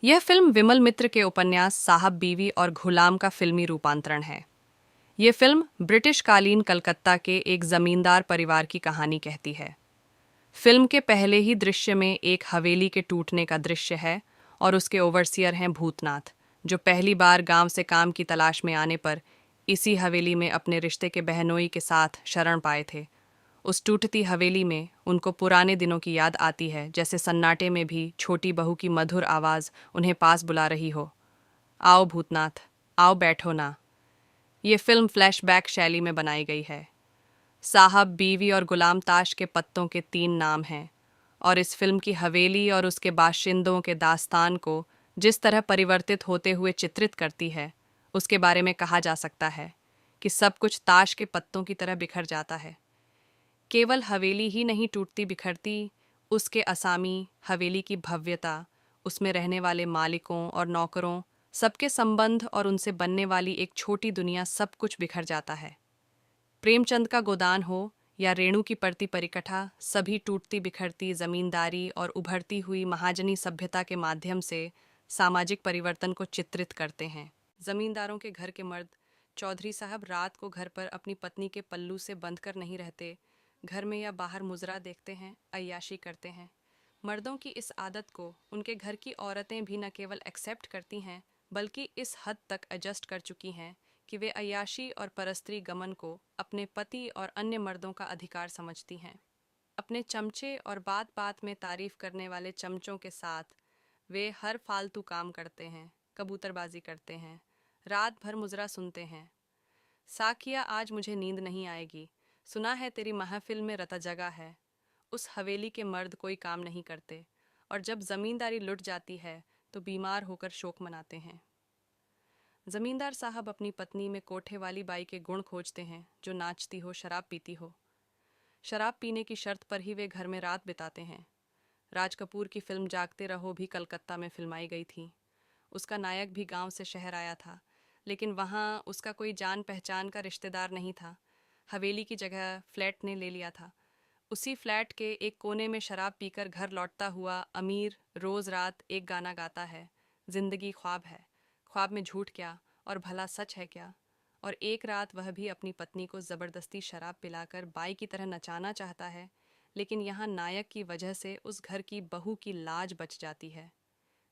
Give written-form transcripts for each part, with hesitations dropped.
यह फिल्म विमल मित्र के उपन्यास साहब बीवी और गुलाम का फिल्मी रूपांतरण है। यह फिल्म ब्रिटिश कालीन कलकत्ता के एक जमींदार परिवार की कहानी कहती है। फिल्म के पहले ही दृश्य में एक हवेली के टूटने का दृश्य है और उसके ओवरसियर हैं भूतनाथ, जो पहली बार गांव से काम की तलाश में आने पर इसी हवेली में अपने रिश्ते के बहनोई के साथ शरण पाए थे। उस टूटती हवेली में उनको पुराने दिनों की याद आती है, जैसे सन्नाटे में भी छोटी बहू की मधुर आवाज़ उन्हें पास बुला रही हो। आओ भूतनाथ, आओ बैठो ना। ये फिल्म फ्लैशबैक शैली में बनाई गई है। साहब, बीवी और गुलाम ताश के पत्तों के तीन नाम हैं, और इस फिल्म की हवेली और उसके बाशिंदों के दास्तान को जिस तरह परिवर्तित होते हुए चित्रित करती है, उसके बारे में कहा जा सकता है कि सब कुछ ताश के पत्तों की तरह बिखर जाता है। केवल हवेली ही नहीं टूटती बिखरती, उसके असामी, हवेली की भव्यता, उसमें रहने वाले मालिकों और नौकरों, सबके संबंध और उनसे बनने वाली एक छोटी दुनिया, सब कुछ बिखर जाता है। प्रेमचंद का गोदान हो या रेणु की पड़ती परिकठा, सभी टूटती बिखरती जमींदारी और उभरती हुई महाजनी सभ्यता के माध्यम से सामाजिक परिवर्तन को चित्रित करते हैं। जमींदारों के घर के मर्द, चौधरी साहब, रात को घर पर अपनी पत्नी के पल्लू से बंध कर नहीं रहते। घर में या बाहर मुजरा देखते हैं, अय्याशी करते हैं। मर्दों की इस आदत को उनके घर की औरतें भी न केवल एक्सेप्ट करती हैं, बल्कि इस हद तक एडजस्ट कर चुकी हैं कि वे अय्याशी और परस्त्री गमन को अपने पति और अन्य मर्दों का अधिकार समझती हैं। अपने चमचे और बात बात में तारीफ करने वाले चमचों के साथ वे हर फालतू काम करते हैं, कबूतरबाजी करते हैं, रात भर मुजरा सुनते हैं। साकिया, आज मुझे नींद नहीं आएगी, सुना है तेरी महफिल में रता जगह है। उस हवेली के मर्द कोई काम नहीं करते, और जब जमींदारी लुट जाती है तो बीमार होकर शोक मनाते हैं। जमींदार साहब अपनी पत्नी में कोठे वाली बाई के गुण खोजते हैं, जो नाचती हो, शराब पीती हो। शराब पीने की शर्त पर ही वे घर में रात बिताते हैं। राज कपूर की फिल्म जागते रहो भी कलकत्ता में फिल्माई गई थी। उसका नायक भी गांव से शहर आया था, लेकिन वहाँ उसका कोई जान पहचान का रिश्तेदार नहीं था। हवेली की जगह फ्लैट ने ले लिया था। उसी फ्लैट के एक कोने में शराब पीकर घर लौटता हुआ अमीर रोज रात एक गाना गाता है, जिंदगी ख्वाब है, ख्वाब में झूठ क्या और भला सच है क्या। और एक रात वह भी अपनी पत्नी को जबरदस्ती शराब पिलाकर बाई की तरह नचाना चाहता है, लेकिन यहाँ नायक की वजह से उस घर की बहू की लाज बच जाती है।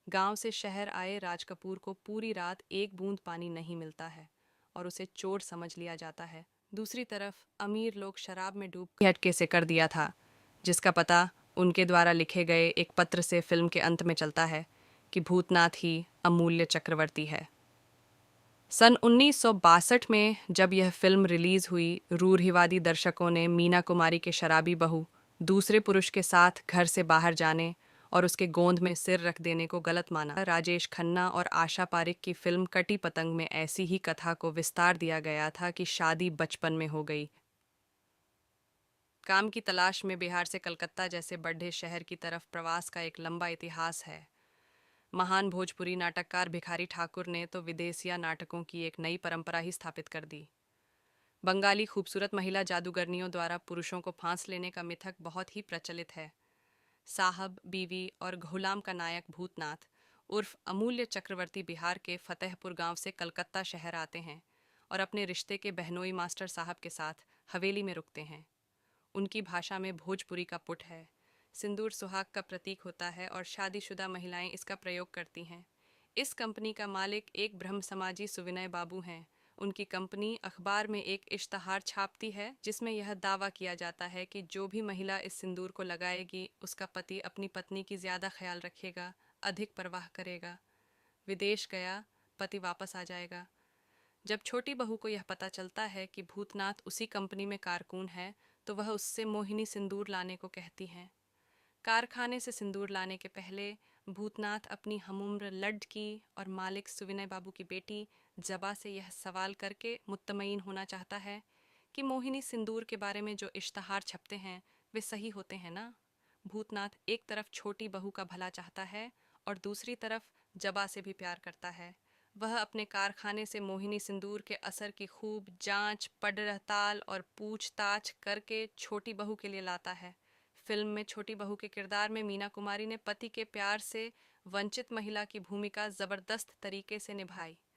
गांव से शहर आए राज कपूर को पूरी रात एक बूंद पानी नहीं मिलता है और उसे चोर समझ लिया जाता है। दूसरी तरफ अमीर लोग शराब में डूब हटके से कर दिया था, जिसका पता उनके द्वारा लिखे गए एक पत्र से फिल्म के अंत में चलता है कि भूतनाथ ही अमूल्य चक्रवर्ती है। सन 1962 में जब यह फिल्म रिलीज हुई, रूढ़िवादी दर्शकों ने मीना कुमारी के शराबी बहू दूसरे पुरुष के साथ घर से बाहर जाने और उसके गोंद में सिर रख देने को गलत माना। राजेश खन्ना और आशा पारिक की फिल्म कटी पतंग में ऐसी ही कथा को विस्तार दिया गया था कि शादी बचपन में हो गई। काम की तलाश में बिहार से कलकत्ता जैसे बड़े शहर की तरफ प्रवास का एक लंबा इतिहास है। महान भोजपुरी नाटककार भिखारी ठाकुर ने तो विदेशिया नाटकों की एक नई परंपरा ही स्थापित कर दी। बंगाली खूबसूरत महिला जादूगरनियों द्वारा पुरुषों को फांस लेने का मिथक बहुत ही प्रचलित है। साहब, बीवी और गुलाम का नायक भूतनाथ उर्फ अमूल्य चक्रवर्ती बिहार के फतेहपुर गांव से कलकत्ता शहर आते हैं और अपने रिश्ते के बहनोई मास्टर साहब के साथ हवेली में रुकते हैं। उनकी भाषा में भोजपुरी का पुट है। सिंदूर सुहाग का प्रतीक होता है और शादीशुदा महिलाएं इसका प्रयोग करती हैं। इस कंपनी का मालिक एक ब्रह्म समाजी सुविनय बाबू हैं। उनकी कंपनी अखबार में एक इश्तहार छापती है, जिसमें यह दावा किया जाता है कि जो भी महिला इस सिंदूर को लगाएगी, उसका पति अपनी पत्नी की ज़्यादा ख्याल रखेगा, अधिक परवाह करेगा। विदेश गया, पति वापस आ जाएगा। जब छोटी बहू को यह पता चलता है कि भूतनाथ उसी कंपनी में कारकुन है, तो वह उससे मोहिनी सिंदूर लाने को कहती हैं। कारखाने से सिंदूर लाने के पहले भूतनाथ अपनी हमुम्र लड़की और मालिक सुविनय बाबू की बेटी जबा से यह सवाल करके मुत्तमईन होना चाहता है कि मोहिनी सिंदूर के बारे में जो इश्तहार छपते हैं वे सही होते हैं ना। भूतनाथ एक तरफ छोटी बहू का भला चाहता है और दूसरी तरफ जबा से भी प्यार करता है। वह अपने कारखाने से मोहिनी सिंदूर के असर की खूब जांच, पड़ताल और पूछताछ करके छोटी बहू के लिए लाता है। फिल्म में छोटी बहू के किरदार में मीना कुमारी ने पति के प्यार से वंचित महिला की भूमिका जबरदस्त तरीके से निभाई।